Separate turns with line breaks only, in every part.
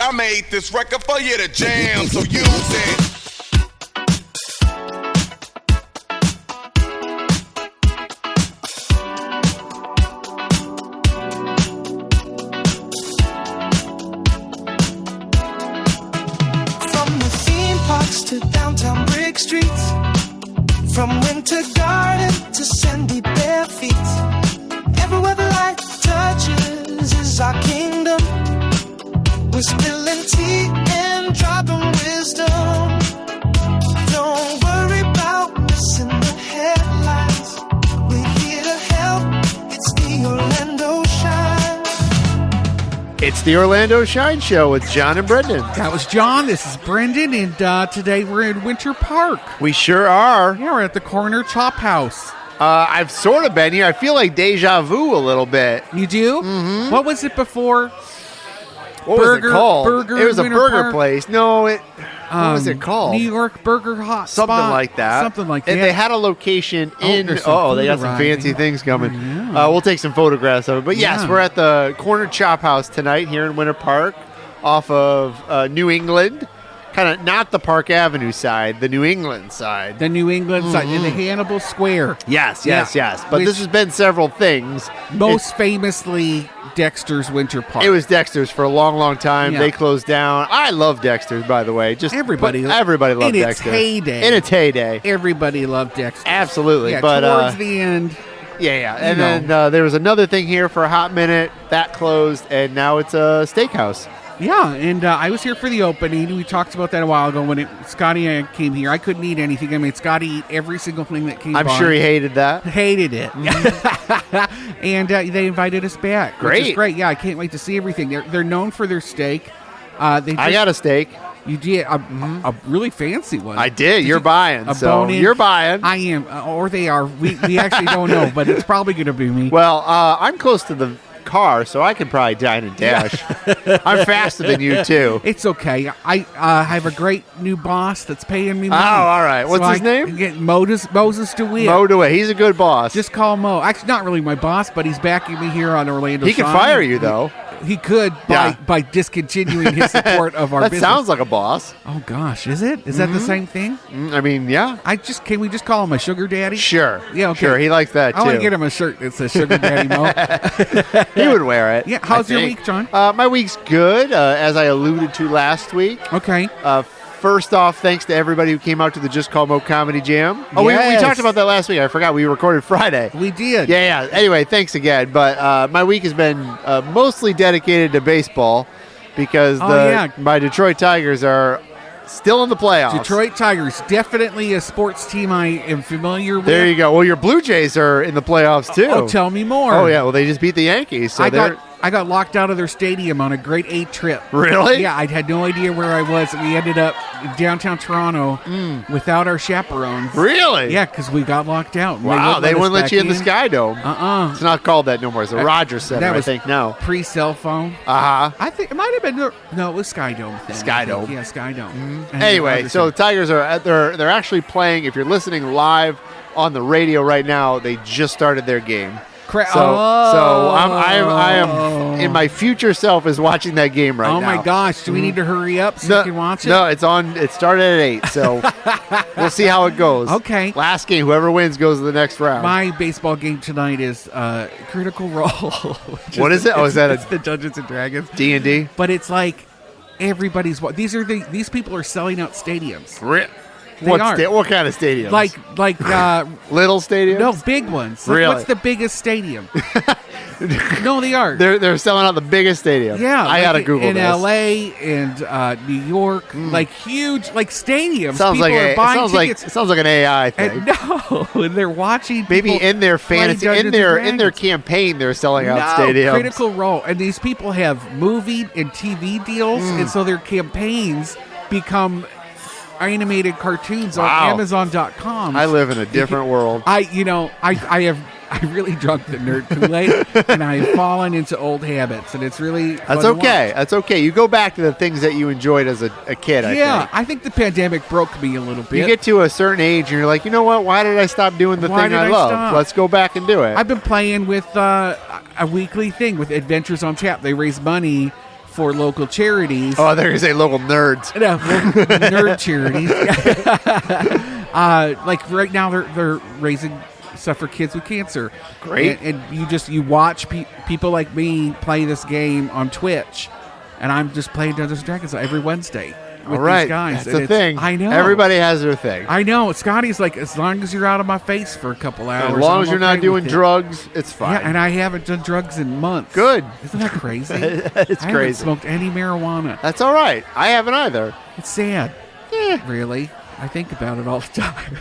I made this record for you to jam, so use it.
From the theme parks to downtown brick streets, from winter garden to sandy bare feet, everywhere the light touches is our kingdom. We're spilling tea and dropping wisdom. Don't worry about missing the headlines. We're here to help. It's the Orlando Shine.
It's the Orlando Shine Show with John and Brendan.
That was John. This is Brendan, and today we're in Winter Park.
We sure are.
Yeah, we're at the corner Chophouse.
I've sort of been here. I feel like deja vu a little bit.
You do? Mm-hmm. What was it before?
What was it called?
Burger
it was a
Winter
burger
Park?
place. No, what was it called?
New York Burger Hot
Something
Spot.
like that.
Something like
And
that.
they had a location in...
there's some
they got
food
some
arriving.
fancy things coming.
Yeah.
We'll take some photographs of it. But yes,
Yeah.
we're at the corner Chophouse tonight here in Winter Park off of New England. Kind of not the Park Avenue side, the New England side.
The New England side, in the Hannibal Square.
Yes.
Yeah.
But
Which-
this has been several things.
Most famously, Dexter's Winter Park.
It was Dexter's for a long, long time.
Yeah.
They closed down. I love Dexter's, by the way. Just
Everybody
loved
in its
Dexter.
heyday.
In its heyday.
Everybody loved Dexter.
Absolutely.
Yeah,
but
towards the end.
yeah. And
You
then there was another thing here for a hot minute. That closed, and now it's a steakhouse.
Yeah, and I was here for the opening. We talked about that a while ago when Scotty and I came here. I couldn't eat anything. I made Scotty eat every single thing that came
I'm
by.
sure he hated that.
Hated it. And they invited us back. Which
Great.
is great. Yeah, I can't wait to see everything. They're known for their steak. I
got a steak.
You did a really fancy one.
I did. You're buying.
A
So
bone-in?
you're buying.
I am, or they are. We actually don't know, but it's probably going to be me.
Well, I'm close to the car, so I can probably dine and dash. I'm faster than you, too.
It's okay. I have a great new boss that's paying me
Oh,
money.
all right. What's
So
his
I
name?
Get Moses DeWitt.
Mo DeWitt. He's a good boss.
Just call Mo. Actually, not really my boss, but he's backing me here on Orlando.
He could
Shine.
fire you, though.
He could
Yeah.
by discontinuing his support of our
That
business.
sounds like a boss.
Oh gosh, is it? Is that the same thing?
I mean, yeah.
Can we just call him a sugar daddy?
Sure.
Yeah, okay.
Sure. He likes that, too.
I want to get him a shirt that says Sugar Daddy Mo.
He would wear it.
Yeah, how's
I
your
think.
week, John?
My week's good, as I alluded to last week.
Okay.
First off, thanks to everybody who came out to the Just Call Mo Comedy Jam. Oh, we
Yes.
talked about that last week. I forgot. We recorded Friday.
We did.
Yeah. Anyway, thanks again. But my week has been mostly dedicated to baseball because my Detroit Tigers are still in the playoffs.
Detroit Tigers, definitely a sports team I am familiar with.
There you go. Well, your Blue Jays are in the playoffs, too.
Oh, tell me more.
Oh, yeah. Well, they just beat the Yankees. So
I got locked out of their stadium on a grade 8 trip.
Really?
Yeah, I had no idea where I was. We ended up in downtown Toronto without our chaperones.
Really?
Yeah, because we got locked out.
Wow, they wouldn't let you in the Sky Dome. It's not called that no more. It's the Rogers Center,
that was
I think, now.
Pre-cell phone.
Uh-huh.
I think it might have been, no, it was Sky Dome. Thing,
Sky
I think.
Dome.
Yeah, Sky Dome. And
Anyway,
Rogers
so the
Center.
Tigers are they're actually playing. If you're listening live on the radio right now, they just started their game. So I am in my future self is watching that game right now.
Oh my gosh! Do we need to hurry up so we can watch it?
No, it's on. It started at 8, so we'll see how it goes.
Okay.
Last game, whoever wins goes to the next round.
My baseball game tonight is Critical Role.
What is it? Oh, is that
it's the Dungeons and Dragons
D&D?
But it's like everybody's. These people are selling out stadiums.
What
are.
What kind of stadiums?
Like
little stadiums?
no big ones. Like,
Really?
what's the biggest stadium? No, they are.
They're selling out the biggest stadium.
Yeah,
I gotta
like
Google
in
this.
L.A. and New York, like huge, like stadiums.
Sounds
People
like
are buying tickets.
it sounds like an AI thing.
And they're watching.
Maybe
people
in their
play
fantasy,
Dungeons
in
and
their
Dragons.
campaign, they're selling out
No,
stadiums.
Critical Role, and these people have movie and TV deals, and so their campaigns become animated cartoons
Wow.
on Amazon.com.
I live in a different world.
I really drunk the nerd Kool-Aid, and I have fallen into old habits, and it's really
That's
fun to
okay.
watch.
That's okay. You go back to the things that you enjoyed as a kid.
Yeah, I think the pandemic broke me a little bit.
You get to a certain age, and you're like, you know what? Why did I stop doing the
Why
thing
did
I
I
love?
stop?
Let's go back and do it.
I've been playing with a weekly thing with Adventures on Tap. They raise money for local charities.
Oh, they're going to say local nerds.
No, local nerd charities. Like right now, they're raising stuff for kids with cancer.
Great.
And you watch people like me play this game on Twitch, and I'm just playing Dungeons & Dragons every Wednesday with these guys.
That's the thing.
I know.
Everybody has their thing.
I know. Scotty's like, as long as you're out of my face for a couple hours.
As long as
I'm
you're not
okay
doing
with it.
drugs, it's fine.
Yeah, and I haven't done drugs in months.
Good.
Isn't that crazy?
It's
I haven't
crazy.
smoked any marijuana.
That's all right. I haven't either.
It's sad. Really. I think about it all the time.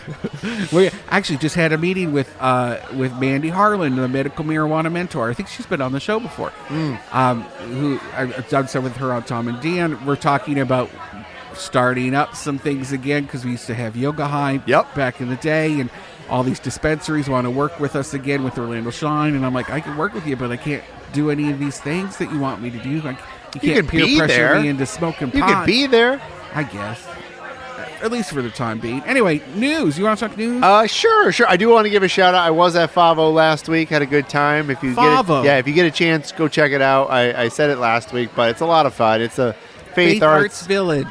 We actually just had a meeting with Mandy Harlan, the medical marijuana mentor. I think she's been on the show before. Who I've done some with her on Tom and Dan. We're talking about starting up some things again because we used to have Yoga High back in the day, and all these dispensaries want to work with us again with Orlando Shine. And I'm like, I can work with you, but I can't do any of these things that you want me to do. Like, you can't peer pressure me into smoking pot.
You can be there.
I guess. At least for the time being. Anyway, news. You want to talk news?
Sure. I do want to give a shout out. I was at Favo last week. Had a good time. If you if you get a chance, go check it out. I said it last week, but it's a lot of fun. It's a Faith Arts
Village.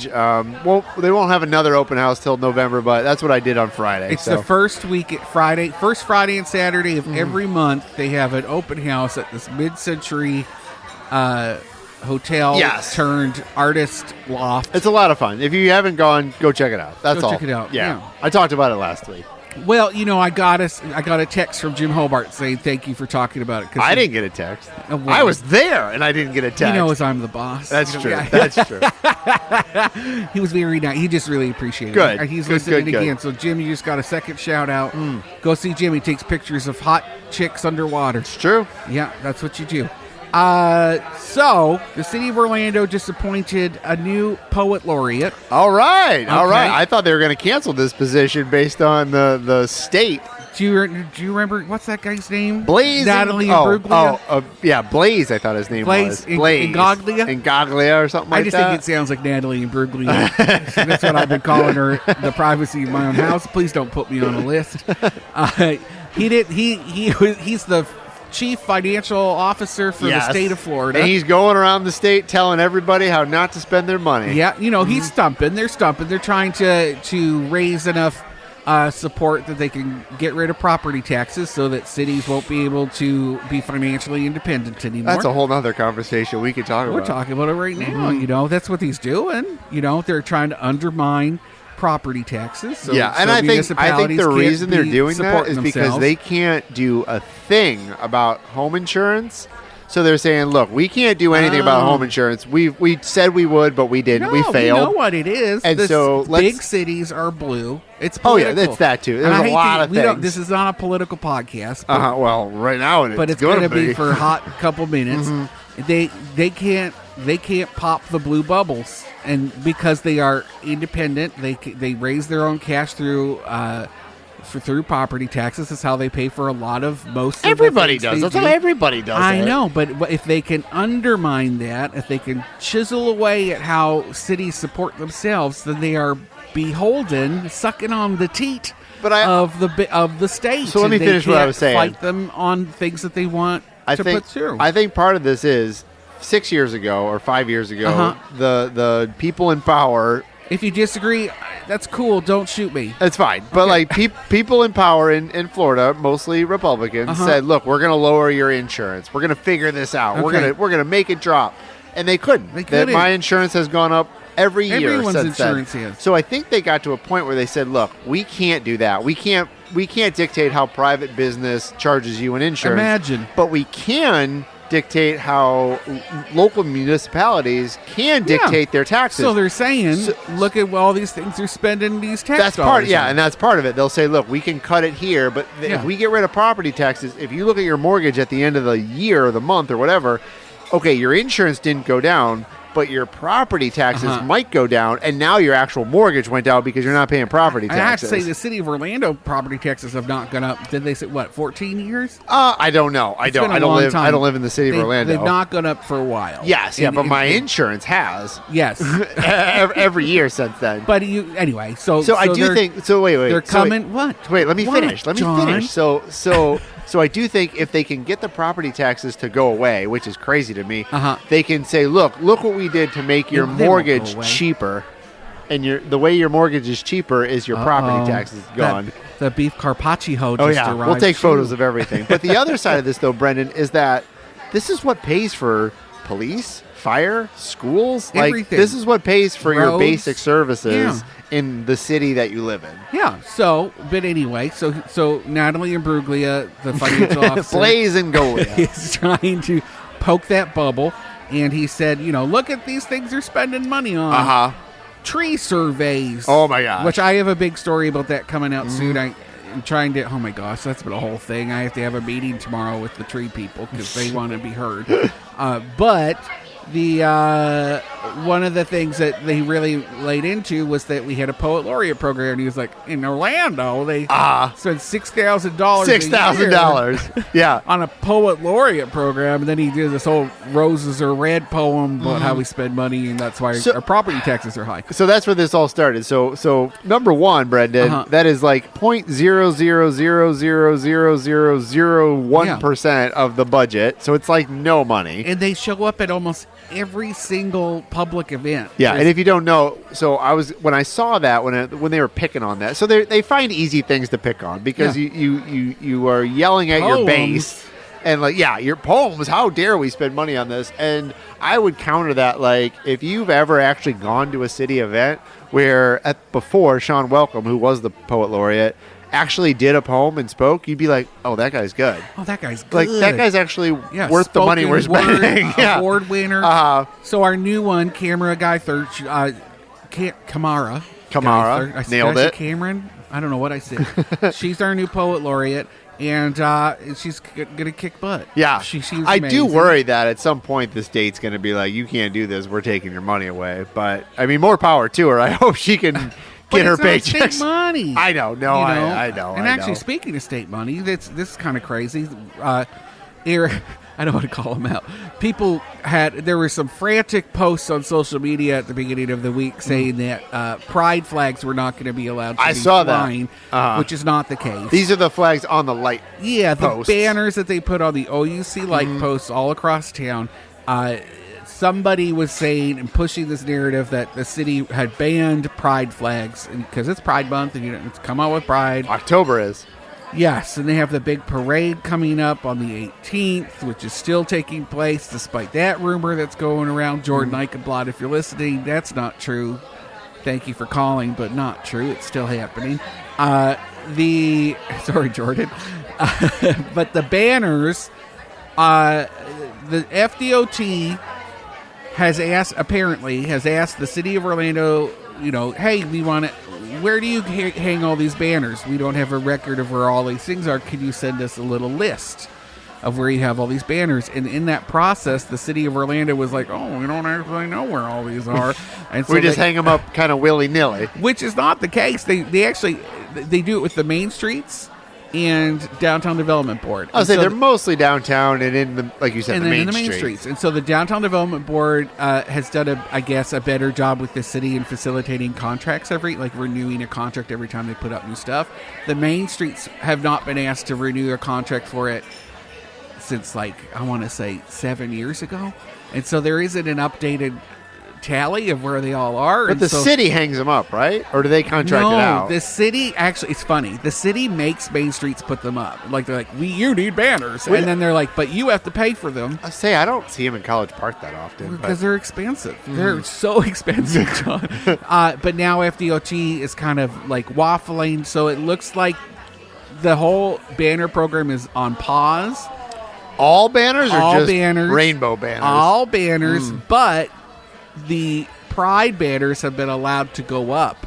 Well, they won't have another open house till November, but that's what I did on Friday.
It's the first Friday and Saturday of every month. They have an open house at this mid-century hotel turned artist loft.
It's a lot of fun. If you haven't gone, go check it out. That's all.
Check it out. Yeah.
I talked about it last week.
Well, I got a text from Jim Hobart saying thank you for talking about it.
I didn't get a text. I was there, and I didn't get a text.
He knows I'm the boss.
That's true. That's true.
He was very nice. He just really appreciated it.
Good.
He's listening again. So, Jim, you just got a second shout out. Go see Jim. He takes pictures of hot chicks underwater.
It's true.
Yeah, that's what you do. So the city of Orlando just appointed a new Poet Laureate.
All right. I thought they were going to cancel this position based on the state.
Do you remember what's that guy's name?
Blaze.
Natalie Imbruglia.
Blaze. I thought his name was
Blaze.
Ingaglia or something like that.
I just think it sounds like Natalie Imbruglia. That's what I've been calling her. The privacy of my own house. Please don't put me on a list. He's the chief financial officer for the state of Florida.
And he's going around the state telling everybody how not to spend their money.
Yeah, he's stumping. They're stumping. They're trying to raise enough support that they can get rid of property taxes so that cities won't be able to be financially independent anymore.
That's a whole other conversation we could talk about.
We're talking about it right now. That's what he's doing. They're trying to undermine property taxes. So,
and I think the reason they're doing that is because they can't do a thing about home insurance. So they're saying, look, we can't do anything about home insurance. We said we would, but we didn't. We failed.
You know what it is.
And so
big cities are blue. It's political.
Oh, yeah, it's that too. There's a lot of things.
This is not a political podcast.
Well, right now
but it's going to be for a hot couple minutes. They can't pop the blue bubbles, and because they are independent, they raise their own cash through property taxes. That's how they pay for a lot of most.
Everybody does. That's how everybody does.
I know, but if they can undermine that, if they can chisel away at how cities support themselves, then they are beholden, sucking on the teat of the state.
So let me finish what I was saying.
Fight them on things that they want to put through.
I think part of this is 6 years ago or 5 years ago, the people in power.
If you disagree, that's cool. Don't shoot me.
It's fine. But people in power in Florida, mostly Republicans, said, "Look, we're going to lower your insurance. We're going to figure this out.
Okay.
We're going to make it drop." And they couldn't. My insurance has gone up every year
Everyone's
since
insurance
then.
is.
So I think they got to a point where they said, "Look, we can't do that. We can't dictate how private business charges you an insurance.
Imagine.
But we can dictate how local municipalities can dictate their taxes."
So they're saying, look at all these things they're spending these tax dollars on.
And that's part of it. They'll say, look, we can cut it here, but if we get rid of property taxes, if you look at your mortgage at the end of the year or the month or whatever, okay, your insurance didn't go down, but your property taxes might go down, and now your actual mortgage went down because you're not paying property taxes.
I have to say, the city of Orlando property taxes have not gone up. Did they say 14 years?
I don't know. I don't live in the city of Orlando.
They've not gone up for a while.
Yes, but my insurance has.
Yes,
every year since then.
But anyway, so
I do think. So wait.
They're coming. What?
Wait, let me finish.
John?
So So I do think if they can get the property taxes to go away, which is crazy to me,
Uh-huh.
they can say, look what we did to make your
They won't go
mortgage
away.
cheaper. And the way your mortgage is cheaper is your property taxes gone.
The beef carpaccio just
Oh, yeah.
arrived.
We'll take
too.
photos of everything. But the other side of this, though, Brendan, is that this is what pays for police, fire, schools.
Everything.
Like, this is what pays for your
Roads.
basic services
Yeah.
in the city that you live in.
Yeah. So, but anyway, so Natalie Imbruglia, the financial officer,
Blaze and Golia.
is trying to poke that bubble, and he said, look at these things they're spending money on.
Uh-huh.
Tree surveys.
Oh, my gosh.
Which I have a big story about that coming out soon. I'm trying to. Oh my gosh, that's been a whole thing. I have to have a meeting tomorrow with the tree people because they want to be heard. But the one of the things that they really laid into was that we had a Poet Laureate program, and he was like, in Orlando they spent $6,000.
$6,000. Yeah.
On a Poet Laureate program, and then he did this whole "Roses Are Red" poem about how we spend money, and that's why our property taxes are high.
So that's where this all started. So number one, Brendan, that is like 0.0000001% of the budget. So it's like no money.
And they show up at almost every single public event.
Yeah, and if you don't know, so when I saw that when they were picking on that, so they find easy things to pick on because you are yelling at your base and like, yeah, your poems. How dare we spend money on this? And I would counter that, like, if you've ever actually gone to a city event where before Sean Welcome, who was the Poet Laureate, actually did a poem and spoke, you'd be like, oh, that guy's good.
Oh, that guy's good.
Like, that guy's actually worth the money we're spending.
Award winner. So our new one, camera guy third, Kamara.
Nailed it.
Cameron? I don't know what I said. She's our new Poet Laureate, and she's going to kick butt.
Yeah.
She's
I do
amazing.
worry that at some point the state's going to be like, you can't do this. We're taking your money away. But, I mean, more power to her. I hope she can get her paychecks.
State money.
I know. No, I know.
And actually, speaking of state money, this is kind of crazy. I don't want to call them out. There were some frantic posts on social media at the beginning of the week saying that pride flags were not going to be allowed to be flying, which is not the case.
These are the flags on the light.
Yeah,
posts.
The banners that they put on the OUC light posts all across town. Somebody was saying and pushing this narrative that the city had banned pride flags because it's Pride Month and it's come out with pride.
October is.
Yes, and they have the big parade coming up on the 18th, which is still taking place despite that rumor that's going around. Jordan Eichenblatt, if you're listening, that's not true. Thank you for calling, but not true. It's still happening. Sorry, Jordan. But the banners, the FDOT has asked the city of Orlando, hey, we want to. Where do you hang all these banners? We don't have a record of where all these things are. Can you send us a little list of where you have all these banners? And in that process, the city of Orlando was like, oh, we don't actually know where all these are. And so
we just hang them up kind of willy-nilly. Which
is not the case. They do it with the main streets and Downtown Development Board.
I'll say they're mostly downtown and in the, like you said, the main
streets. And so the Downtown Development Board has done a better job with the city in facilitating contracts renewing a contract every time they put up new stuff. The main streets have not been asked to renew a contract for it since I want to say 7 years ago. And so there isn't an updated tally of where they all are.
But the city hangs them up, right? Or do they contract it out?
The city, actually, it's funny. The city makes main streets put them up. Like, they're like, you need banners. And then they're like, but you have to pay for them.
I don't see them in College Park that often.
Because they're expensive. They're so expensive, John. But now FDOT is kind of like waffling. So it looks like the whole banner program is on pause.
All banners or just
banners,
rainbow banners?
All banners, but the pride banners have been allowed to go up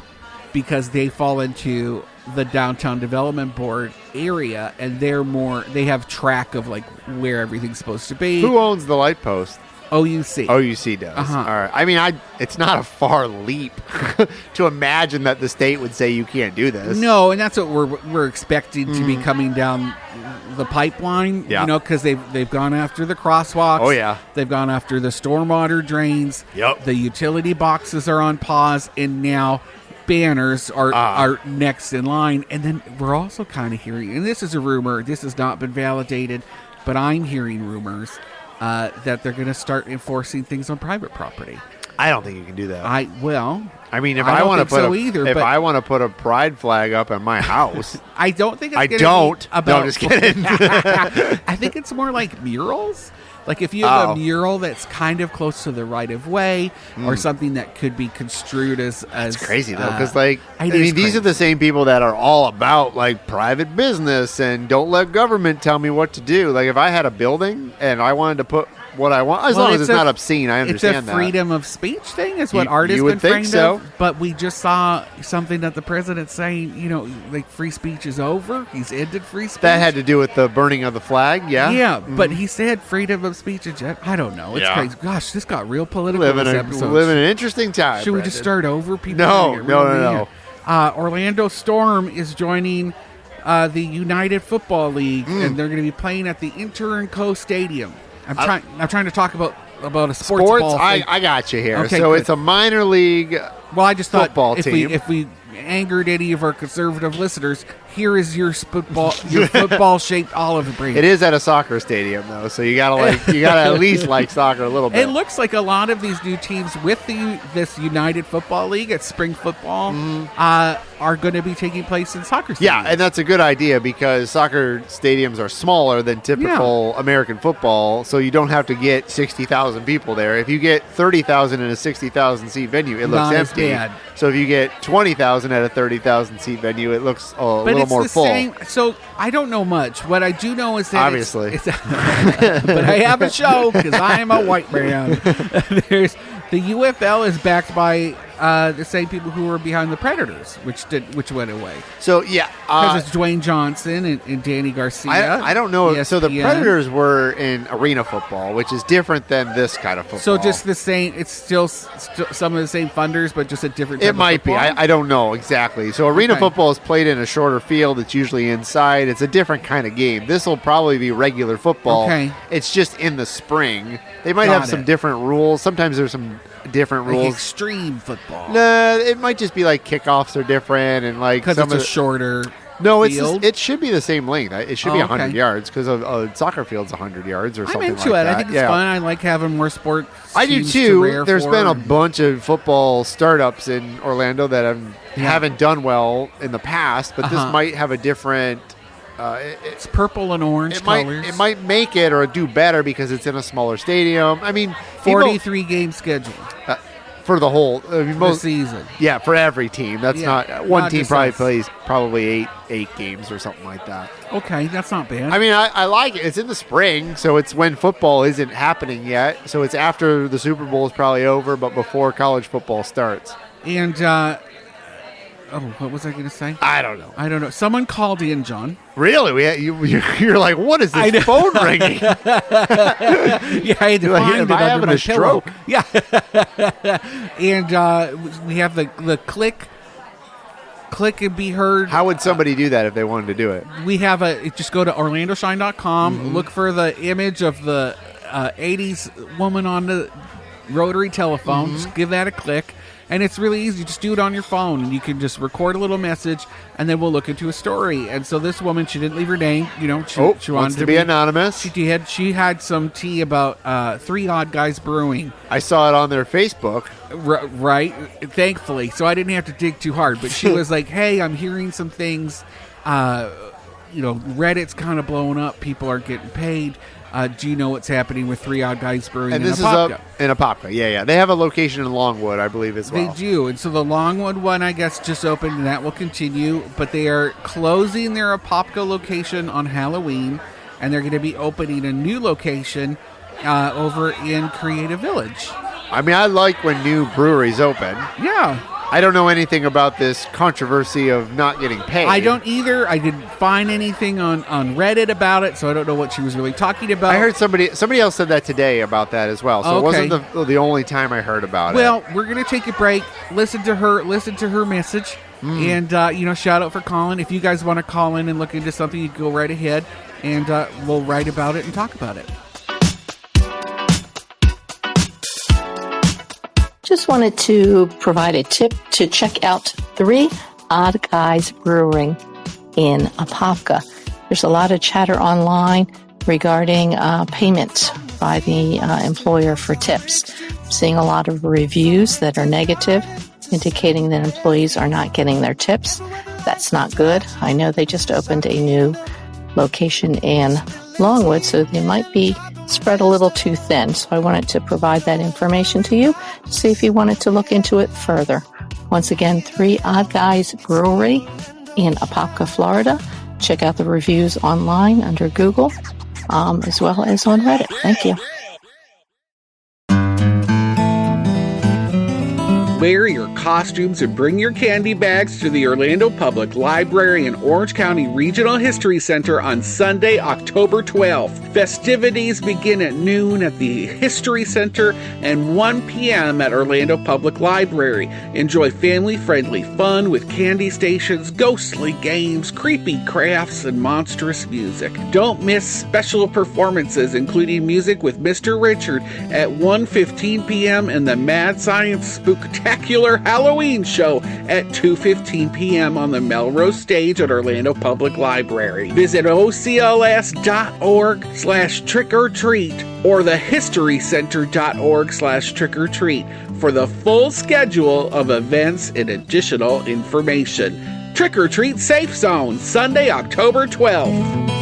because they fall into the Downtown Development Board area, and they have track of where everything's supposed to be.
Who owns the light post?
OUC.
OUC does. All right. I mean, it's not a far leap to imagine that the state would say you can't do this.
No, and that's what we're expecting to be coming down the pipeline.
Yeah.
Because they've gone after the crosswalks.
Oh yeah.
They've gone after the stormwater drains.
Yep.
The utility boxes are on pause, and now banners are next in line. And then we're also kind of hearing, and this is a rumor, this has not been validated, but I'm hearing rumors that they're going to start enforcing things on private property.
I don't think you can do that.
I
mean, if I want to
put
I want to put a pride flag up at my house,
I don't think it's
I
gonna
don't.
Be about,
No, just kidding.
I think it's more like murals. Like if you have a mural that's kind of close to the right of way, or something that could be construed as
It's crazy though, because these are the same people that are all about like private business and don't let government tell me what to do. Like if I had a building and I wanted to put what I want, as long as it's not obscene, I understand
it's
that.
a freedom of speech thing, is what art has
you
been
would think
framed
so.
of. But we just saw something that the president's saying, like free speech is over. He's ended free speech.
That had to do with the burning of the flag, yeah?
Yeah, but he said freedom of speech. I don't know. It's crazy. Gosh, this got real political this episode.
Living an interesting time.
Should we just start over, people?
No.
Orlando Storm is joining the United Football League, and they're going to be playing at the Inter&Co Stadium. I'm trying to talk about a sports ball thing.
I got you here.
Okay,
so
good.
it's a minor league
Well, I just thought
football team.
if we angered any of our conservative listeners, here is your football shaped olive branch.
It is at a soccer stadium though, so you gotta at least like soccer a little bit.
It looks like a lot of these new teams with this United Football League at spring football are going to be taking place in soccer stadiums.
Yeah, and that's a good idea because soccer stadiums are smaller than typical American football, so you don't have to get 60,000 people there. If you get 30,000 in a 60,000 seat venue, it looks
Not as
empty.
bad.
So if you get 20,000 at a 30,000 seat venue, it looks a little more full.
Same. So I don't know much. What I do know is that
obviously,
but I have a show because I am a white man. The UFL is backed by the same people who were behind the Predators, which went away.
So
because it's Dwayne Johnson and Danny Garcia.
I don't know.
ESPN.
So the Predators were in arena football, which is different than this kind of football.
So just the same. It's still some of the same funders, but just a different. Type
it might be. I don't know exactly. So arena football is played in a shorter field. It's usually inside. It's a different kind of game. This will probably be regular football.
Okay.
It's just in the spring. They might have some different rules. Sometimes there's some different rules.
Like extreme football.
No, it might just be like kickoffs are different and like
because it's a shorter.
No,
field?
it should be the same length. It should be 100 yards because a soccer field's 100 yards or something like that.
I'm into it. I think it's fun. I like having more sports.
I do too. There's been a bunch of football startups in Orlando that haven't done well in the past, but this might have a different.
It's purple and orange colors.
It might make it or do better because it's in a smaller stadium. I mean,
43 game schedule
for the whole
the season.
Yeah, for every team. That's not one team probably plays eight games or something like that.
Okay, that's not bad.
I mean, I like it. It's in the spring, so it's when football isn't happening yet. So it's after the Super Bowl is probably over, but before college football starts.
And what was I going to say?
I don't know.
Someone called in, John.
Really? You're like, what is this phone ringing?
Yeah, I had to find it under my pillow.
Stroke?
Yeah. And we have the click and be heard.
How would somebody do that if they wanted to do it?
We have just go to orlandoshine.com, look for the image of the 80s woman on the rotary telephone. Just give that a click. And it's really easy. Just do it on your phone, and you can just record a little message, and then we'll look into a story. And so this woman, she didn't leave her name. She
wanted to be anonymous.
She had some tea about 3 Odd Guys Brewing.
I saw it on their Facebook.
Right, thankfully. So I didn't have to dig too hard. But she was like, hey, I'm hearing some things. Reddit's kind of blowing up. People aren't getting paid. Do you know what's happening with 3 Odd Guys Brewing
and this
Apopka?
is up in Apopka. Yeah. They have a location in Longwood, I believe, as well.
They do. And so the Longwood one, I guess, just opened, and that will continue. But they are closing their Apopka location on Halloween, and they're going to be opening a new location over in Creative Village.
I mean, I like when new breweries open.
Yeah.
I don't know anything about this controversy of not getting paid.
I don't either. I didn't find anything on Reddit about it, so I don't know what she was really talking about.
I heard somebody else said that today about that as well. So it wasn't the only time I heard about it.
Well, we're going to take a break, listen to her message, and shout out for calling. If you guys want to call in and look into something, you can go right ahead, and we'll write about it and talk about it.
Just wanted to provide a tip to check out 3 Odd Guys Brewing in Apopka. There's a lot of chatter online regarding payment by the employer for tips. I'm seeing a lot of reviews that are negative, indicating that employees are not getting their tips. That's not good. I know they just opened a new location in Longwood, so they might be spread a little too thin. So I wanted to provide that information to you to see if you wanted to look into it further. Once again, 3 Odd Guys Brewery in Apopka, Florida. Check out the reviews online under Google, as well as on Reddit. Thank you.
Wear your costumes and bring your candy bags to the Orlando Public Library and Orange County Regional History Center on Sunday, October 12th. Festivities begin at noon at the History Center and 1 p.m. at Orlando Public Library. Enjoy family-friendly fun with candy stations, ghostly games, creepy crafts, and monstrous music. Don't miss special performances, including music with Mr. Richard at 1:15 p.m. and the Mad Science Spooktacular Halloween show at 2:15 p.m. on the Melrose stage at Orlando Public Library. Visit ocls.org/trick-or-treat or thehistorycenter.org/trick-or-treat for the full schedule of events and additional information. Trick or Treat Safe Zone, Sunday, October 12th.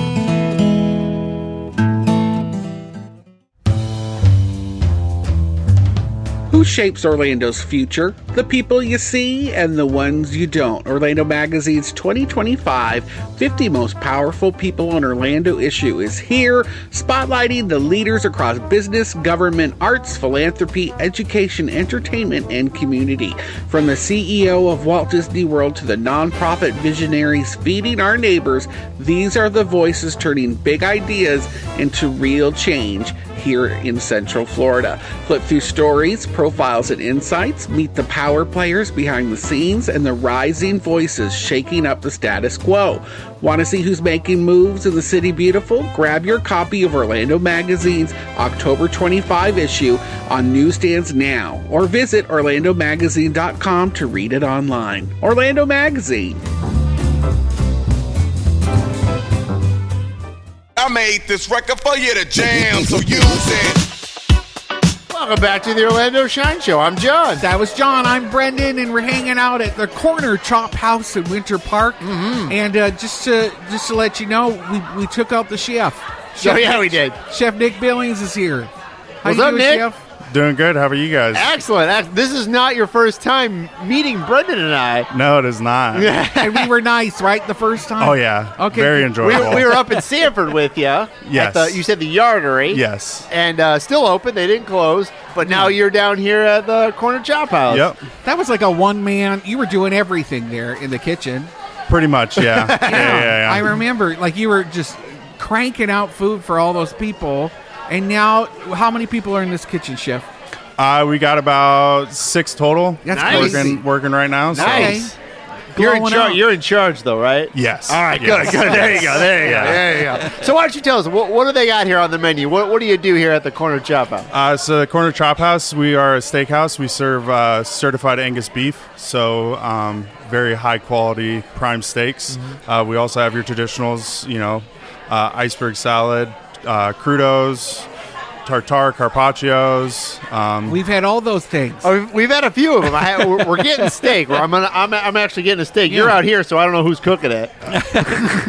Who shapes Orlando's future? The people you see and the ones you don't. Orlando Magazine's 2025 50 Most Powerful People in Orlando issue is here, spotlighting the leaders across business, government, arts, philanthropy, education, entertainment, and community. From the CEO of Walt Disney World to the nonprofit visionaries feeding our neighbors, these are the voices turning big ideas into real change here in Central Florida. Flip through stories, profiles, and insights, meet the power players behind the scenes, and the rising voices shaking up the status quo. Want to see who's making moves in the city beautiful? Grab your copy of Orlando Magazine's October 25 issue on newsstands now, or visit orlandomagazine.com to read it online. Orlando Magazine.
I made this record for you to jam, so use it.
Welcome back to the Orlando Shine Show. I'm John.
That was John. I'm Brendan, and we're hanging out at the Corner Chophouse in Winter Park. Mm-hmm. And just to let you know, we took out the chef.
We did.
Chef Nick Billings is here. How
What's
you
up,
doing,
Nick?
Chef?
Doing good. How are you guys?
Excellent. This is not your first time meeting Brendan and I.
No, it is not.
And we were nice, right, the first time?
Oh, yeah.
Okay.
Very enjoyable.
We were up in Sanford with you.
Yes.
You said the Yardery.
Yes.
And still open. They didn't close. But now you're down here at the Corner Chophouse.
Yep.
That was like a one-man. You were doing everything there in the kitchen.
Pretty much, yeah. yeah.
I remember, like, you were just cranking out food for all those people. And now, how many people are in this kitchen, Chef?
We got about 6 total.
That's
nice.
crazy.
Working right now. So.
Nice.
Blowing out.
You're in charge, though, right?
Yes.
All right,
Yes.
good. There you go. So why don't you tell us, what do they got here on the menu? What do you do here at the Corner Chophouse?
So the Corner Chophouse, we are a steakhouse. We serve certified Angus beef, so very high quality prime steaks. Mm-hmm. We also have your traditionals, iceberg salad, crudos, tartare, carpaccios.
We've had all those things.
Oh, we've had a few of them. We're getting steak. I'm actually getting a steak.
Yeah.
You're out here, so I don't know who's cooking it.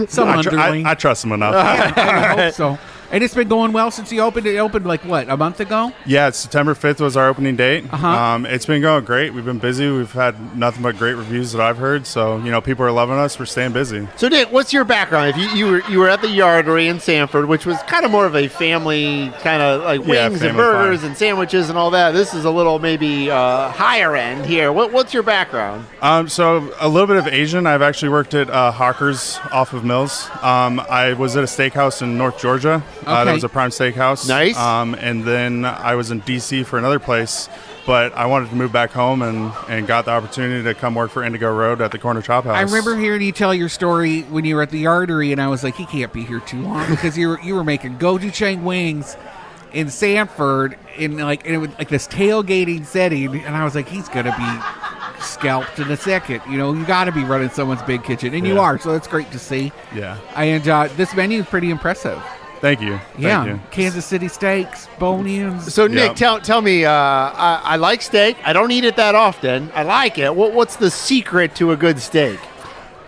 Some underling.
I trust them enough.
I hope so. And it's been going well since you opened. It opened like what, a month ago?
Yeah, September 5th was our opening date.
Uh-huh.
It's been going great. We've been busy. We've had nothing but great reviews that I've heard. So, people are loving us. We're staying busy.
So, Nick, what's your background? If you were at the Yardery in Sanford, which was kind of more of a family kind of like wings and burgers and sandwiches and all that. This is a little maybe higher end here. What's your background?
So a little bit of Asian. I've actually worked at Hawkers off of Mills. I was at a steakhouse in North Georgia. That was a prime steakhouse.
Nice.
And then I was in D.C. for another place, but I wanted to move back home and got the opportunity to come work for Indigo Road at the Corner Chophouse.
I remember hearing you tell your story when you were at the Yardery, and I was like, he can't be here too long because you were making gochujang wings in Sanford in it was like this tailgating setting, and I was like, he's gonna be scalped in a second. You got to be running someone's big kitchen, and you are. So that's great to see.
Yeah.
And this menu is pretty impressive.
Thank you.
Yeah,
Thank you.
Kansas City steaks, bone-ins.
So Nick, tell me, I like steak. I don't eat it that often. I like it. What's the secret to a good steak?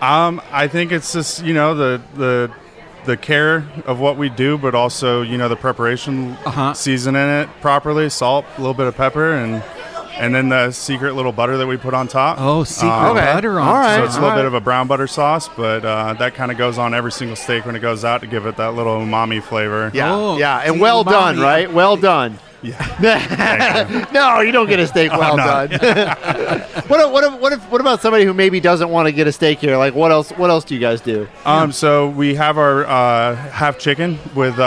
I think it's just the care of what we do, but also the preparation, seasoning it properly, salt, a little bit of pepper, and then the secret little butter that we put on top.
Oh, secret butter on
top. All right.
So it's a little bit of a brown butter sauce, but that kind of goes on every single steak when it goes out to give it that little umami flavor.
Yeah, and well done, right? Well done.
Yeah.
No, you don't get a steak well done. What about somebody who maybe doesn't want to get a steak here? Like what else do you guys do?
So we have our half chicken with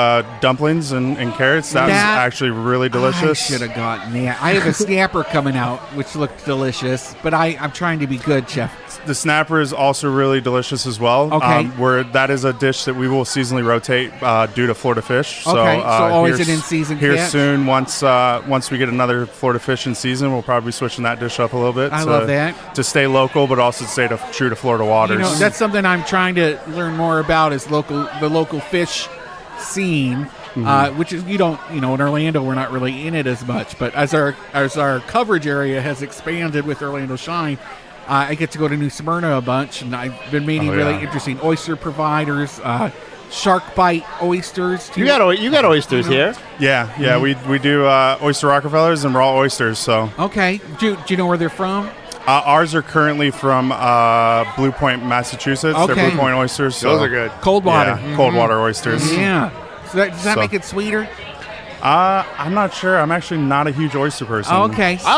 dumplings and carrots. That's actually really delicious.
I should have gotten that. I have a snapper coming out, which looked delicious, but I'm trying to be good, chef.
The snapper is also really delicious as well.
Okay.
That is a dish that we will seasonally rotate due to Florida fish.
Okay, so always
here's-
an in-season
Here
catch.
soon, once we get another Florida fish in season, we'll probably be switching that dish up a little bit.
I love that.
To stay local, but also stay true to Florida waters.
That's something I'm trying to learn more about is the local fish scene. Which is in Orlando we're not really in it as much, but as our coverage area has expanded with Orlando Shine, I get to go to New Smyrna a bunch, and I've been meeting really interesting oyster providers, shark bite oysters.
You got oysters here.
Yeah, we do oyster Rockefellers and raw oysters. So
okay, do you know where they're from?
Ours are currently from Blue Point, Massachusetts.
Okay.
They're Blue Point oysters. So.
Those are good.
Cold water.
Yeah, cold water oysters.
Yeah. So does that make it sweeter?
I'm not sure. I'm actually not a huge oyster person.
Oh, okay.
So.
I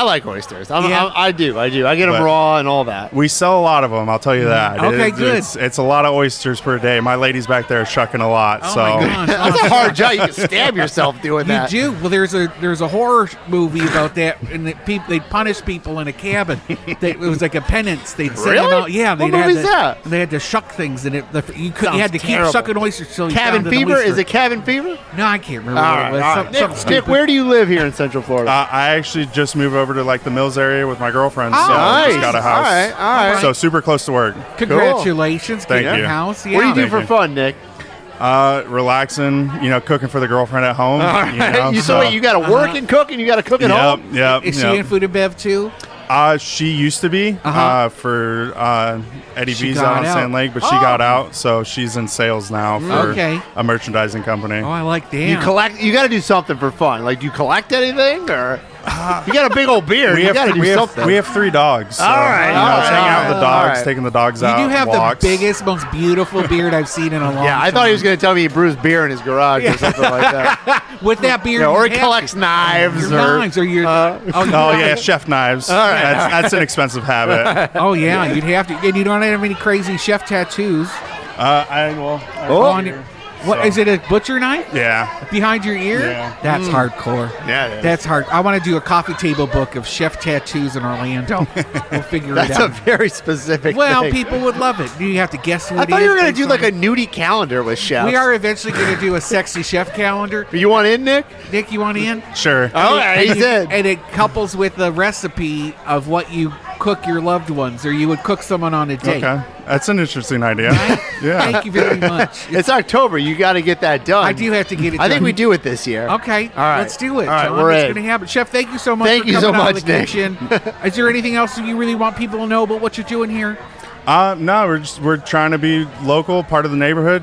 like oysters. I do. I get them raw and all that.
We sell a lot of them. I'll tell you that.
Okay, good.
It's a lot of oysters per day. My lady's back there shucking a lot.
Oh
so
my gosh.
That's a hard job. You can stab yourself doing that.
You do. Well, there's a horror movie about that, and they'd punish people in a cabin. It was like a penance. They'd send them out. Yeah,
What movie's that?
They had to shuck things, and you had to
terrible.
keep sucking oysters till you
Cabin
found an
Fever?
oyster.
Is it Cabin Fever?
No, I can't remember
All
what
right,
it was.
all right.
Something
Nick,
stupid.
where do you live here in Central Florida?
I actually just moved over to the Mills area with my girlfriend. So
nice.
I just got a house.
All right.
So super close to work.
Congratulations.
Thank
Get
you.
your house. Yeah.
What do you do
Thank
for
you.
fun, Nick?
Relaxing, cooking for the girlfriend at home.
All right. You got to work and cook, and you got to cook at home?
Yep.
Is she in food and bev too?
She used to be for Eddie
She
V's
got
out on
out.
Sand Lake, but she got out, so she's in sales now for a merchandising company.
Oh, I like that.
You got to do something for fun. Like, do you collect anything, or you got a big old beard? You got to do something.
We have 3 dogs. So,
all right.
Let's hang out with the dogs,
all right.
taking the dogs out.
You do have
walks.
the biggest, most beautiful beard I've seen in a long time.
Yeah, I thought he was going to tell me he brews beer in his garage or something like that.
With that beard,
Or
you
he
have
collects
to.
knives.
Your
or
knives or your.
Oh yeah, chef knives.
right.
That's an expensive habit.
Oh yeah, you'd have to, and you don't have any crazy chef tattoos. What is it? A butcher knife
Yeah.
behind your ear?
Yeah.
That's hardcore.
Yeah, it is.
That's hard. I want to do a coffee table book of chef tattoos in Orlando. We'll figure it
That's a
out.
very specific
Well,
thing.
people would love it. You have to guess who it
I
is.
thought you were going to
based
do like
on-
a nudie calendar with chefs.
We are eventually going to do a sexy chef calendar.
You want in, Nick?
Nick, you want in?
Sure.
All right, he's in.
And it couples with the recipe of what you cook your loved ones, or you would cook someone on a date.
Okay. That's an interesting idea. Yeah.
Thank you very much.
It's October. You got to get that done.
I do have to get it
I
done.
think we do it this year.
Okay,
All right.
let's do it.
All right,
John.
we're
It's
in.
going to happen. Chef, thank you so much
Thank
for
you
coming
so
out of
much,
the
Nick.
kitchen. Is there anything else you really want people to know about what you're doing here?
No, we're trying to be local, part of the neighborhood,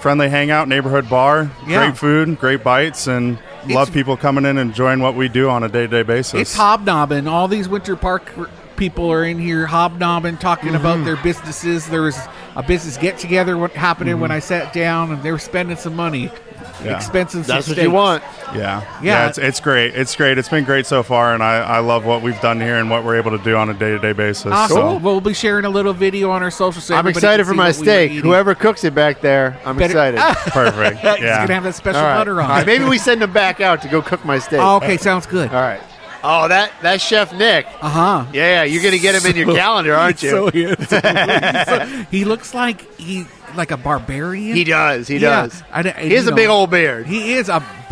friendly hangout, neighborhood bar,
Yeah.
great food, great bites, and love people coming in and enjoying what we do on a day-to-day basis.
It's hobnobbing. All these Winter Park people are in here hobnobbing, talking
Mm-hmm.
about their businesses. There was a business get-together happening when I sat down, and they were spending some money.
Yeah.
Expensive
That's what
steaks.
you want.
Yeah. It's great. It's great. It's been great so far, and I love what we've done here and what we're able to do on a day-to-day basis.
Awesome.
So,
We'll be sharing a little video on our social. So
I'm
everybody
excited
can
for
see
my
what we were
steak.
eating.
Whoever cooks it back there, I'm
Better-
excited.
perfect.
He's
Yeah.
gonna have that special
All right.
butter on.
All right, maybe we send him back out to go cook my steak.
Oh, okay, sounds good.
All right. Oh, that's Chef Nick.
Uh-huh.
Yeah, you're going to get him in your calendar, aren't you?
So he is. He looks like like a barbarian.
He does. He
Yeah.
does.
He
has a big old beard.
He is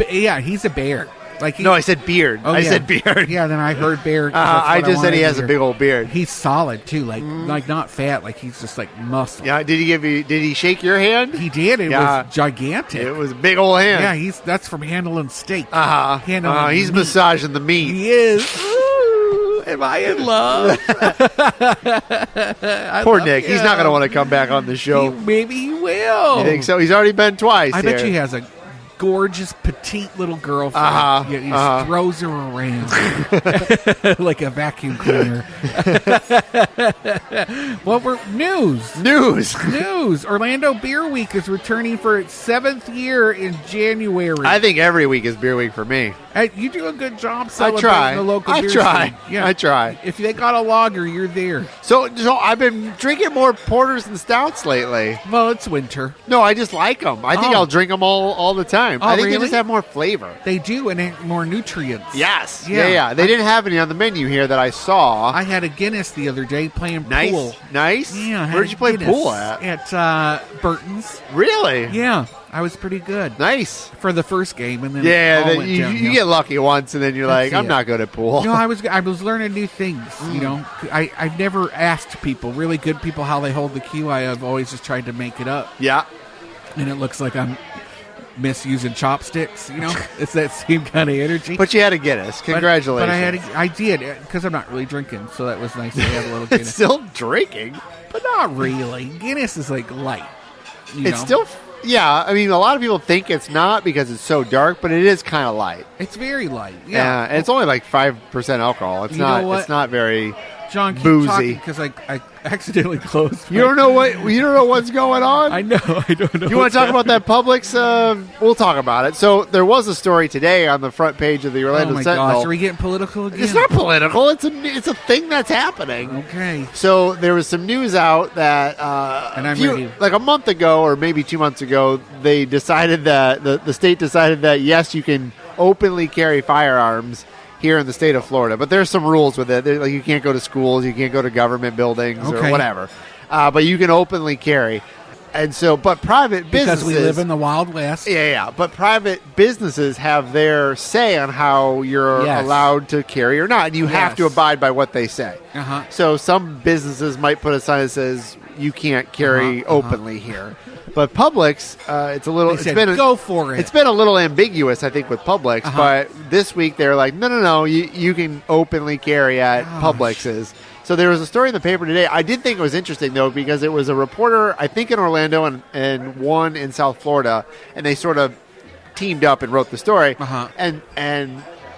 he's a bear. Like
No, I said beard.
Oh,
I
yeah.
said beard.
Yeah, then I heard bear.
I just said he has a big old beard.
He's solid too, like not fat, like he's just like muscle.
Yeah, did he shake your hand?
He did. It
Yeah.
was gigantic.
It was a big old hand.
Yeah, that's from handling steak.
Handling he's
meat.
massaging the meat.
He is. Ooh, am I in love?
Poor Nick. He's not going to want to come back on the show.
Maybe he will.
You think so? He's already been twice.
I bet
here.
he has a gorgeous petite little girlfriend. He just throws her around like a vacuum cleaner. News. Orlando Beer Week is returning for its 7th year in January.
I think every week is beer week for me.
Hey, you do a good job
I
celebrating
try.
the local
I
beer
try.
scene. Yeah.
I try.
If they got a lager, you're there.
So I've been drinking more porters and stouts lately.
Well, it's winter.
No, I just like them. I think I'll drink them all the time.
Oh,
I think
really?
they just have more flavor.
They do, and they more nutrients.
Yes.
Yeah.
Yeah. They didn't have any on the menu here that I saw.
I had a Guinness the other day playing
Nice.
pool.
Nice.
Yeah, I had
Where'd
a
you play
Guinness
pool at?
At Burton's.
Really?
Yeah, I was pretty good
Nice.
for the first game, and then
Yeah,
all
then
went
you
downhill.
get lucky once, and then you're
That's
like, I'm
it.
not good at pool.
No, I was learning new things. You know, I've never asked people, really good people, how they hold the cue. I've always just tried to make it up,
Yeah.
and it looks like I'm misusing chopsticks. You know, it's that same kind of energy.
But you had a Guinness. Congratulations.
But I did because I'm not really drinking, so that was nice to have a little
It's
Guinness.
still drinking.
But not really. Guinness is like light.
It's still, yeah. I mean, a lot of people think it's not because it's so dark, but it is kind of light.
It's very light.
Yeah,
Yeah.
and it's only like 5% alcohol. It's
You know what?
It's not very.
John, keep
boozy.
talking because I accidentally closed.
You don't know what's going on.
I know. I don't know.
You want to talk about that Publix? We'll talk about it. So there was a story today on the front page of the Orlando
Oh my
Sentinel.
gosh, are we getting political again?
It's not political. It's a thing that's happening.
Okay.
So there was some news out that
And I'm ready.
like a month ago or maybe 2 months ago, they decided that the state decided that yes, you can openly carry firearms here in the state of Florida, but there's some rules with it. Like you can't go to schools, you can't go to government buildings or
Okay.
whatever, but you can openly carry. And so, but private businesses,
Because we live in the Wild West.
yeah. But private businesses have their say on how you're
Yes.
allowed to carry or not, and you have
Yes.
to abide by what they say.
Uh-huh.
So some businesses might put a sign that says you can't carry openly here. But Publix, it's a little.
They said, go for it.
It's been a little ambiguous, I think, with Publix. But this week they're like, no, you can openly carry at Publix's. So there was a story in the paper today. I did think it was interesting though because it was a reporter, I think in Orlando and one in South Florida, and they sort of teamed up and wrote the story. And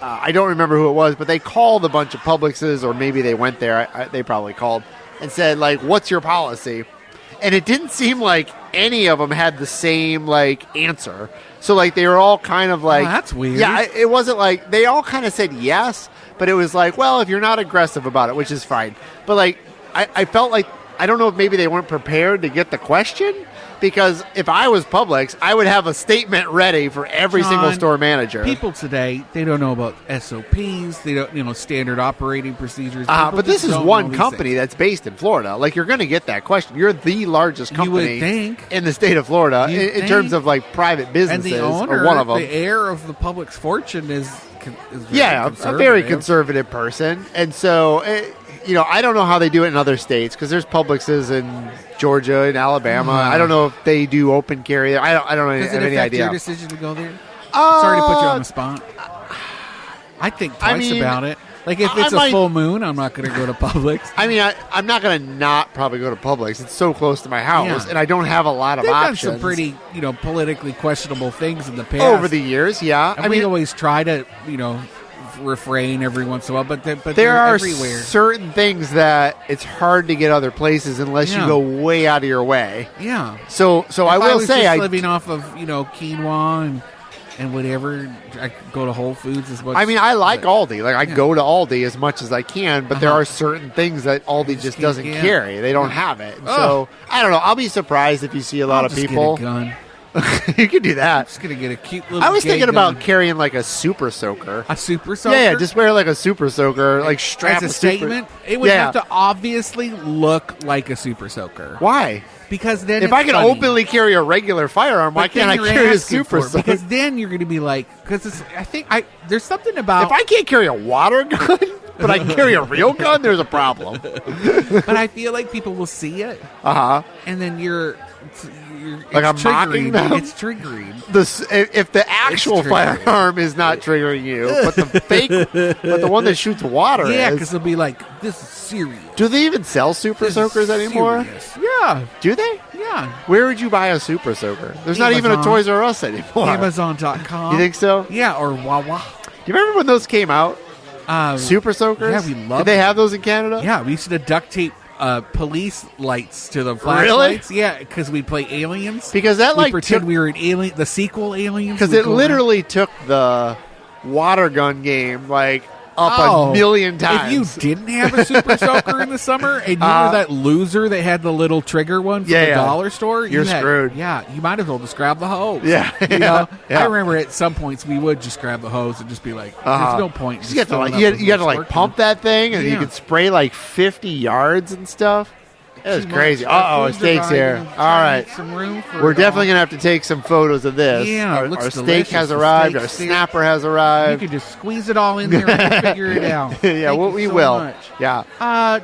I don't remember who it was, but they called a bunch of Publixes, or maybe they went there. They probably called and said, like, "What's your policy?" And it didn't seem like any of them had the same like answer. So like they were all kind of like,
that's weird.
Yeah, it wasn't like they all kind of said yes, but it was like, well, if you're not aggressive about it, which is fine. But like I felt like I don't know if maybe they weren't prepared to get the question. Because if I was Publix, I would have a statement ready for every single store manager.
People today, they don't know about SOPs. They don't, standard operating procedures.
But this
just
is
don't know
one
these
company
things.
that's based in Florida. Like, you're going to get that question. You're the largest
You would
company
think.
in the state of Florida
You'd
in terms
think.
of, like, private
And
businesses,
the owner,
or one of them.
the heir of the Publix fortune is very
Yeah, a
conservative.
very conservative person. And so, I don't know how they do it in other states because there's Publixes in Georgia and Alabama. I don't know if they do open carry. I don't
Does
have
it
any
affect
idea.
your decision to go there? Sorry to put you on the spot. I think twice
mean,
about it. Like, if it's
I might-
a full moon, I'm not going to go to Publix.
I mean, I'm not going to not probably go to Publix. It's so close to my house,
Yeah.
and I don't have a lot of
They've done
options.
some pretty, politically questionable things in the past.
over the years, yeah.
And we always try to, refrain every once in a while, but
there
they're
are
everywhere.
certain things that it's hard to get other places unless you
Yeah.
go way out of your way.
Yeah.
So I
If
will
was
say
just
I
living off of quinoa and whatever. I could go to Whole Foods as much.
I mean, I like
but-
Aldi. Like, I
Yeah.
go to Aldi as much as I can, but there
Uh-huh.
are certain things that Aldi just
can't
doesn't
get.
carry. They don't have it. So, I don't know. I'll be surprised if you see a lot
I'll
of
just
people.
Get a gun.
You can do that.
Just gonna get a cute little.
I was
gay
thinking
gun.
about carrying like a super soaker.
A super soaker.
Yeah, just wear like a super soaker, like strap
as a statement. It would have to obviously look like a super soaker.
Why?
Because then,
if I can openly carry a regular firearm, why can't I carry a super soaker?
Because then you're going to be like, there's something about.
If I can't carry a water gun, but I can carry a real gun, there's a problem.
But I feel like people will see it, and then you're
like I'm mocking them.
It's triggering.
If the actual firearm is not triggering you, but the fake, but the one that shoots water is.
Yeah, because they'll be like, this is serious.
Do they even sell super soakers anymore?
Serious. Yeah.
Do they?
Yeah.
Where would you buy a super soaker? There's not even a Toys R Us anymore.
Amazon.com.
You think so?
Yeah, or Wawa.
Do you remember when those came out? Super soakers?
Yeah, we loved
Did they have those in Canada?
Yeah, we used to duct tape police lights to the flashlights.
Really?
Yeah, because we'd play Aliens.
Because that
we pretend we were in Alien, the sequel Aliens.
Because it literally took the water gun game like up a million times.
If you didn't have a super soaker in the summer and you were that loser that had the little trigger one from the dollar store,
you're screwed.
Yeah, you might as well just grab the hose.
Yeah,
you know. I remember at some points we would just grab the hose and just be like, "There's no point."
You got to like pump that thing, and you could spray like 50 yards and stuff. It was crazy. A steak's here. All right. We're definitely going to have to take some photos of this.
Yeah,
our steak has arrived. Our snapper has arrived.
You can just squeeze it all in there and figure it out.
Yeah, we will. Much. Yeah.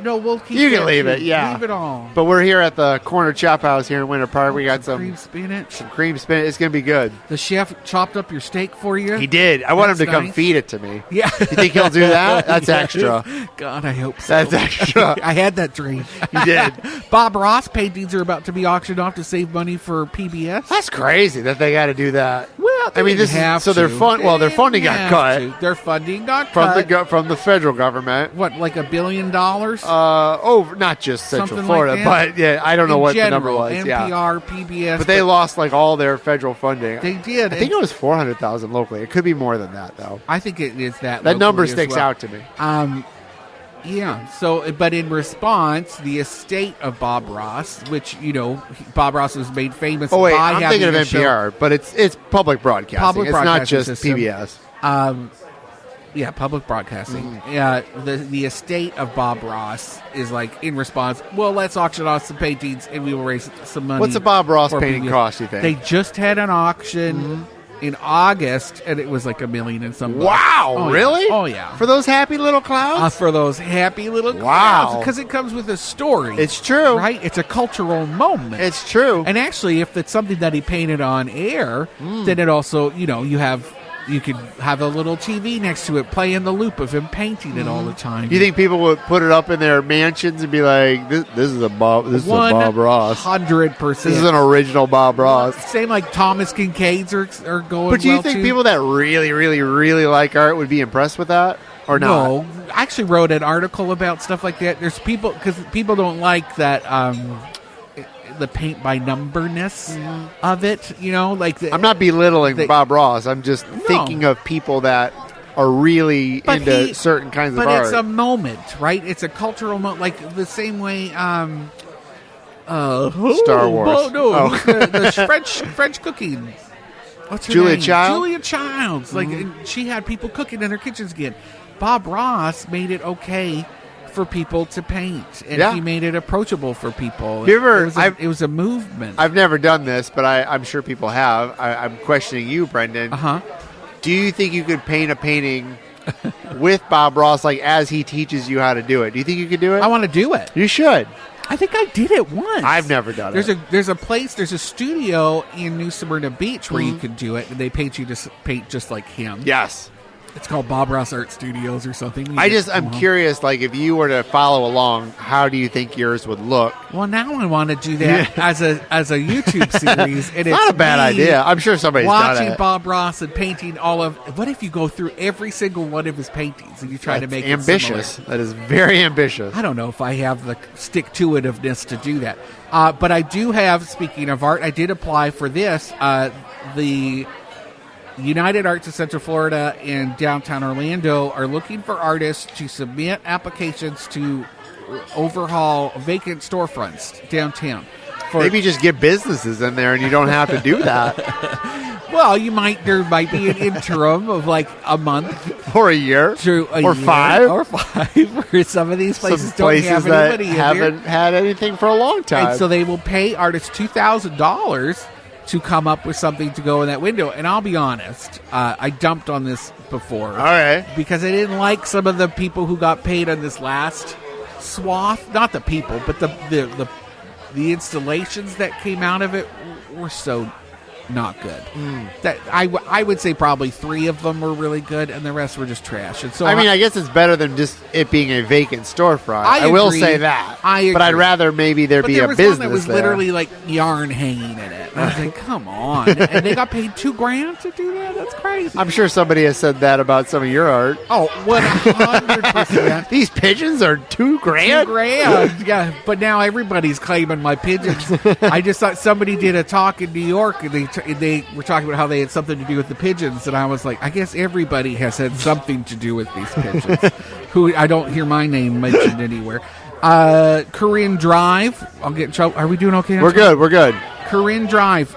No, we'll keep it.
You can leave it, yeah.
Leave it all.
But we're here at the corner Chophouse here in Winter Park. We got some
cream spinach.
Some cream spinach. It's going to be good.
The chef chopped up your steak for you?
He did. I want him to come feed it to me.
Yeah.
You think he'll do that? That's extra.
God, I hope so.
That's extra.
I had that dream.
You did.
Bob Ross paintings are about to be auctioned off to save money for PBS.
That's crazy that they got to do that.
Well,
I mean, this is so their fund. Well, their funding got cut.
Their funding got cut
from the federal government.
What, like $1 billion?
Not just Central Florida, but yeah, I don't know what the number was.
NPR, PBS,
but they lost like all their federal funding.
They did.
I think it was 400,000 locally. It could be more than that, though.
I think it is that.
That number sticks out to me.
Yeah. So, but in response, the estate of Bob Ross, which Bob Ross was made famous.
Oh wait,
by
I'm thinking of NPR, but it's public broadcasting. It's not just PBS.
Yeah, public broadcasting. Yeah, the estate of Bob Ross is like in response. Well, let's auction off some paintings and we will raise some money.
What's a Bob Ross painting cost? You think
they just had an auction? In August, and it was like $1 million and some.
Wow, really?
Yeah. Oh yeah,
for those happy little clouds.
For those happy little clouds, because it comes with a story.
It's true,
right? It's a cultural moment.
It's true.
And actually, if it's something that he painted on air, then it also, you could have a little TV next to it, play in the loop of him painting it all the time.
You think people would put it up in their mansions and be like, "This is a Bob Ross,
100%.
This is an original Bob Ross."
Same like Thomas Kincaid's are going.
But do you think people that really, really, really like art would be impressed with that, or not?
No, I actually wrote an article about stuff like that. There's people because people don't like that. The paint by numberness of it, I'm not belittling
Bob Ross. I'm just thinking of people that are really into certain kinds of art.
But it's a moment, right? It's a cultural moment, like the same way.
Star Wars.
The French cooking. What's her
Julia
name?
Child.
Julia Childs. Like she had people cooking in their kitchens again. Bob Ross made it okay for people to paint, and he made it approachable for people. It was a movement.
I've never done this, but I'm sure people have. I'm questioning you, Brendan. Do you think you could paint a painting with Bob Ross, like as he teaches you how to do it? Do you think you could do it?
I want to do it.
You should.
I think I did it once.
I've never done
it. There's a studio in New Smyrna Beach where you can do it, and they paint you to paint just like him.
Yes.
It's called Bob Ross Art Studios or something.
I'm curious, like, if you were to follow along, how do you think yours would look?
Well, now I want to do that as a YouTube series. And it's
not a bad idea. I'm sure somebody's done it.
Watching Bob Ross and painting all of. What if you go through every single one of his paintings and you try to make it
ambitious?
Similar?
That is very ambitious.
I don't know if I have the stick-to-itiveness to do that. But I do have, speaking of art, I did apply for this. The United Arts of Central Florida and downtown Orlando are looking for artists to submit applications to overhaul vacant storefronts downtown.
Maybe just get businesses in there and you don't have to do that.
Well, there might be an interim of like a month
or a year
or
5
where some of these places
Some places
don't have
that
anybody in
haven't had anything for a long time.
And so they will pay artists $2,000 to come up with something to go in that window. And I'll be honest, I dumped on this before.
All right.
Because I didn't like some of the people who got paid on this last swath. Not the people, but the installations that came out of it were so not good. That I would say probably 3 of them were really good, and the rest were just trash. And so
I guess it's better than just it being a vacant storefront. I will say that. But I'd rather maybe there be a business
one that was
there.
literally like yarn hanging in it. And I was like, come on! And they got paid $2,000 to do that. That's crazy.
I'm sure somebody has said that about some of your art.
Oh, 100%.
These pigeons are $2,000.
$2,000. Yeah, but now everybody's claiming my pigeons. I just thought somebody did a talk in New York, and they were talking about how they had something to do with the pigeons, and I was like, I guess everybody has had something to do with these pigeons. Who I don't hear my name mentioned anywhere. Corrine Drive. I'll get in trouble. Are we doing okay?
We're good.
Corrine Drive,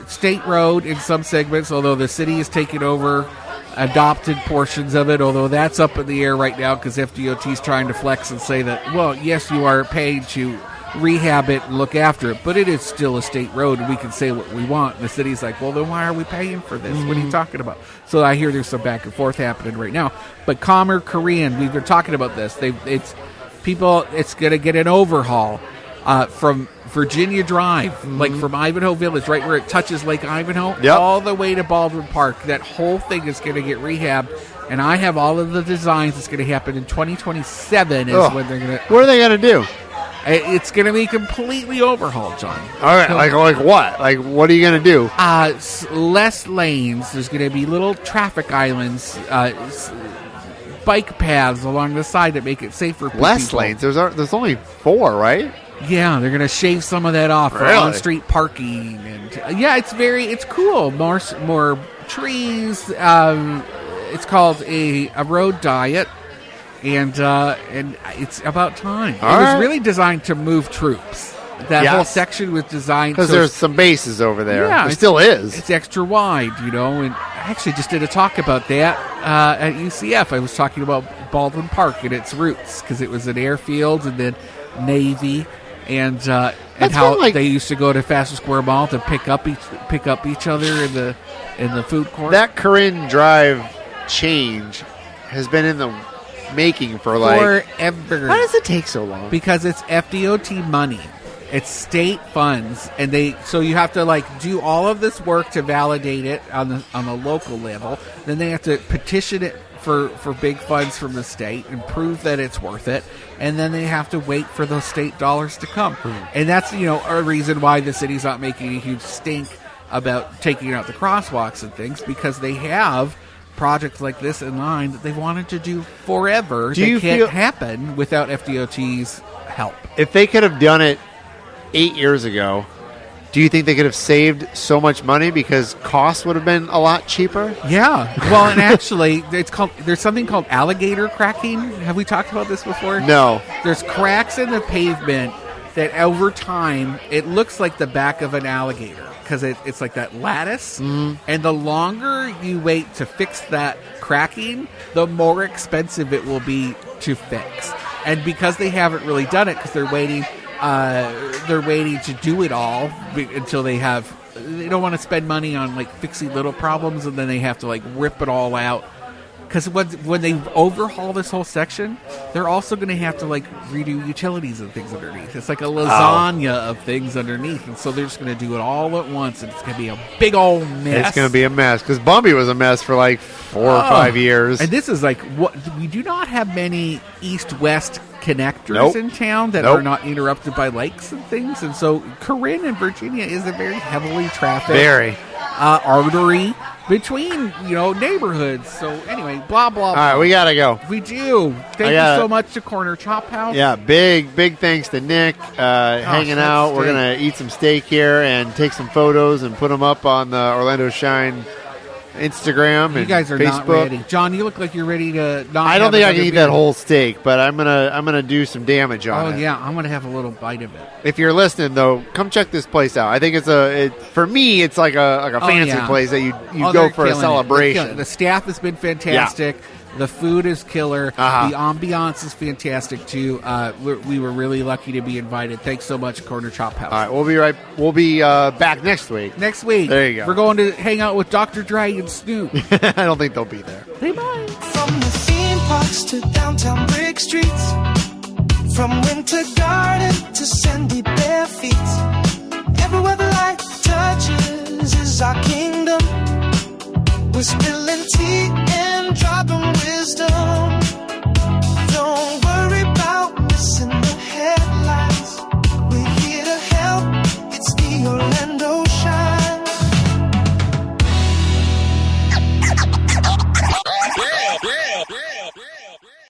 state road in some segments, although the city has taken over adopted portions of it, although that's up in the air right now because FDOT is trying to flex and say that, well, yes, you are paid to rehab it and look after it, but it is still a state road and we can say what we want. And the city's like, well, then why are we paying for this? What are you talking about? So I hear there's some back and forth happening right now. But Commer Korean, we've been talking about this. It's going to get an overhaul from Virginia Drive, like from Ivanhoe Village, right where it touches Lake Ivanhoe, all the way to Baldwin Park. That whole thing is going to get rehabbed, and I have all of the designs. It's going to happen in 2027 is when they're going to...
What are they going to do?
It's going to be completely overhauled, John.
All right, like what? Like, what are you going to do?
Less lanes. There's going to be little traffic islands, bike paths along the side that make it safer for
Less
people.
lanes? There's only 4, right?
Yeah, they're going to shave some of that off for
Really?
on-street parking. And it's cool. More trees. It's called a road diet. And it's about time. It was really designed to move troops. That whole section was designed
because there's some bases over there.
Yeah,
there still is.
It's extra wide, And I actually just did a talk about that at UCF. I was talking about Baldwin Park and its roots because it was an airfield and then Navy and how they used to go to Fashion Square Mall to pick up each other in the food court.
That Corrine Drive change has been in the making for
forever.
Why does it take so long?
Because it's FDOT money. It's state funds, and so you have to do all of this work to validate it on the local level. Then they have to petition it for big funds from the state and prove that it's worth it, and then they have to wait for those state dollars to come. And that's a reason why the city's not making a huge stink about taking out the crosswalks and things, because they have projects like this in line that they wanted to do forever. They can't happen without FDOT's help.
If they could have done it 8 years ago, do you think they could have saved so much money because costs would have been a lot cheaper?
Yeah. Well, and actually, there's something called alligator cracking. Have we talked about this before?
No.
There's cracks in the pavement that over time, it looks like the back of an alligator because it's like that lattice. And the longer you wait to fix that cracking, the more expensive it will be to fix. And because they haven't really done it, because they're waiting to do it all until they don't want to spend money on fixing little problems, and then they have to rip it all out. Because when they overhaul this whole section, they're also going to have to redo utilities and things underneath. It's like a lasagna of things underneath, and so they're just going to do it all at once, and it's going to be a big old mess.
It's going to be a mess because Bumby was a mess for 4 or 5 years.
And this is what we do not have many east-west connectors in town that are not interrupted by lakes and things, and so Corrine in Virginia is a very heavily trafficked artery between neighborhoods. So anyway, blah blah.
All right, we gotta go.
We do. Thank you so much to Corner Chophouse.
Yeah, big thanks to Nick hanging out. We're gonna eat some steak here and take some photos and put them up on the Orlando Shine Instagram and
You guys are
Facebook.
not ready. John, you look like you're ready to not
I don't
have
think I can
another
eat
beer.
that whole steak, but I'm gonna do some damage on
Oh,
it.
yeah. I'm going to have a little bite of it.
If you're listening, though, come check this place out. I think for me, it's like a fancy
yeah.
place that you
Oh,
go
they're
for a
killing it. They're killing
celebration.
it. The staff has been fantastic. The food is killer.
Uh-huh.
The ambiance is fantastic, too. We were really lucky to be invited. Thanks so much, Corner Chophouse.
All right, we'll be back next week.
Next week,
There you go.
we're going to hang out with Dr. Dre and Snoop.
I don't think they'll be there.
Say bye.
From the theme parks to downtown brick streets, from winter garden to sandy bare feet, everywhere the light touches is our kingdom. We're spilling tea and dropping wisdom.